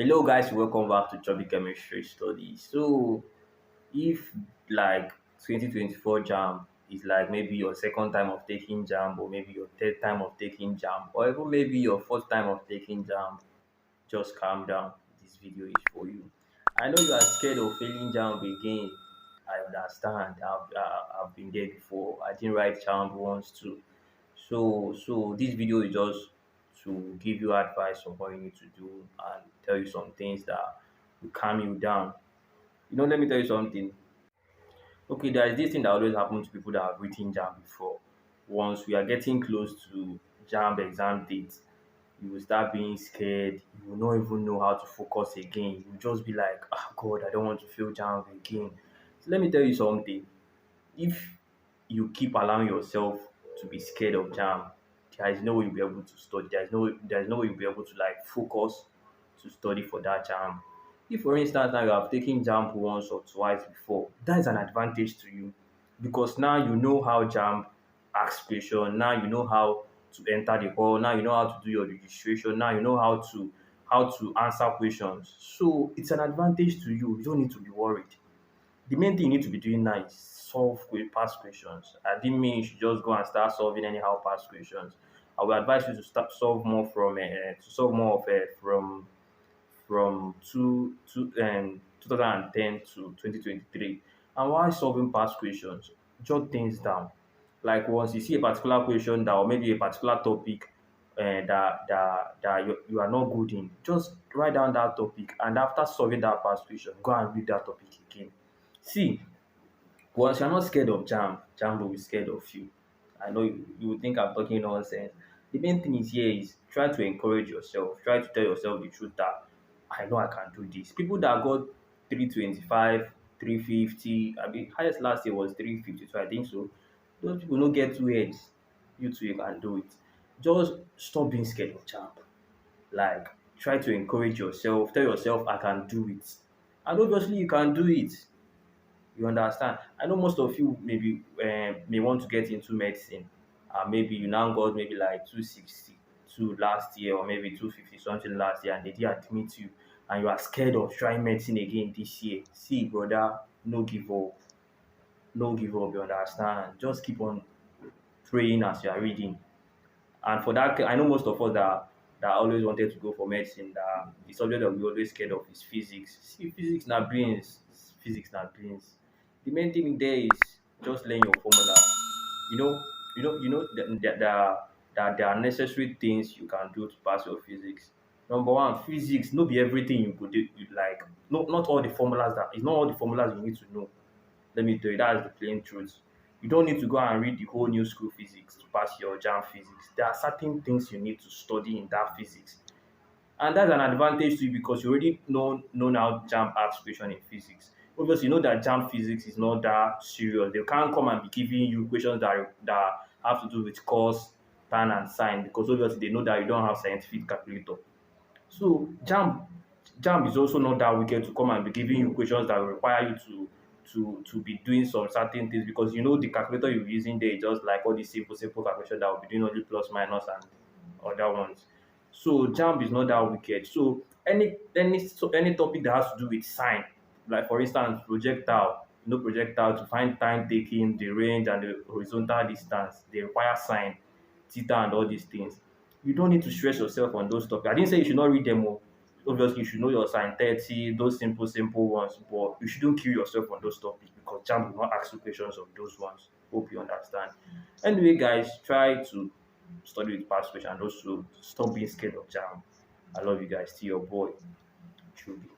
Hello guys, welcome back to Chubby Chemistry Studies. So if like 2024 Jamb is like maybe your second time of taking Jamb, or maybe your third time of taking Jamb, or even maybe your fourth time of taking Jamb, just calm down. This video is for you. I know you are scared of failing Jamb again. I understand. I've been there before. I didn't write Jamb once too. So this video is just to give you advice on what you need to do and tell you some things that will calm you down. Let me tell you something. Okay, there is this thing that always happens to people that have written JAMB before. Once we are getting close to JAMB exam date, you will start being scared. You will not even know how to focus again. You will just be like, oh God, I don't want to fail JAMB again. So let me tell you something. If you keep allowing yourself to be scared of JAMB, there is no way you'll be able to study. There's no way you'll be able to like focus to study for that JAMB. If for instance now you have taken JAMB once or twice before, that is an advantage to you because now you know how JAMB asks question. Now you know how to enter the hall. Now you know how to do your registration. Now you know how to answer questions. So it's an advantage to you. You don't need to be worried. The main thing you need to be doing now is solve past questions. I didn't mean you should just go and start solving anyhow past questions. I would advise you to start solve more from 2010 to 2023. And while solving past questions, jot things down. Like once you see a particular question that or maybe a particular topic that you are not good in, just write down that topic and after solving that past question, go and read that topic again. See, once you're not scared of Jamb will be scared of you. I know you would think I'm talking nonsense. The main thing is here is try to encourage yourself. Try to tell yourself the truth that I know I can do this. People that got 325, 350, I mean highest last year was 350, so I think so. Those people don't get two heads. You too, you can do it. Just stop being scared of Jamb. Like try to encourage yourself. Tell yourself I can do it. And obviously you can do it. You understand? I know most of you maybe may want to get into medicine. Maybe you now got maybe like 262 last year or maybe 250 something last year and they did admit you and you are scared of trying medicine again this year. See, brother, no give up. No give up, you understand? Just keep on praying as you are reading. And for that, I know most of us that always wanted to go for medicine, that the subject that we always scared of is physics. See, physics na brains. Physics na brains. The main thing there is just learn your formula. You know, that there are necessary things you can do to pass your physics. Number one, physics, no be everything you could do. Like, no, not all the formulas that it's not all the formulas you need to know. Let me tell you, that's the plain truth. You don't need to go and read the whole new school physics to pass your JAM physics. There are certain things you need to study in that physics. And that's an advantage to you because you already know how JAM asks question in physics. Obviously, you know that JAM physics is not that serious. They can't come and be giving you questions that have to do with cos, tan, and sine because obviously they know that you don't have scientific calculator. So JAMB is also not that wicked to come and be giving you questions that will require you to be doing some certain things because you know the calculator you're using there is just like all these simple calculation that will be doing only plus minus and other ones. So JAMB is not that wicked. So any topic that has to do with sign, like for instance projectile, projectile to find time taking, the range and the horizontal distance, they require sign, theta and all these things. You don't need to stress yourself on those topics. I didn't say you should not read them all. Obviously, you should know your sign 30, those simple ones, but you shouldn't kill yourself on those topics because JAMB will not ask you questions of those ones. Hope you understand. Anyway, guys, try to study with past question and also stop being scared of JAMB. I love you guys. See your boy, Truby.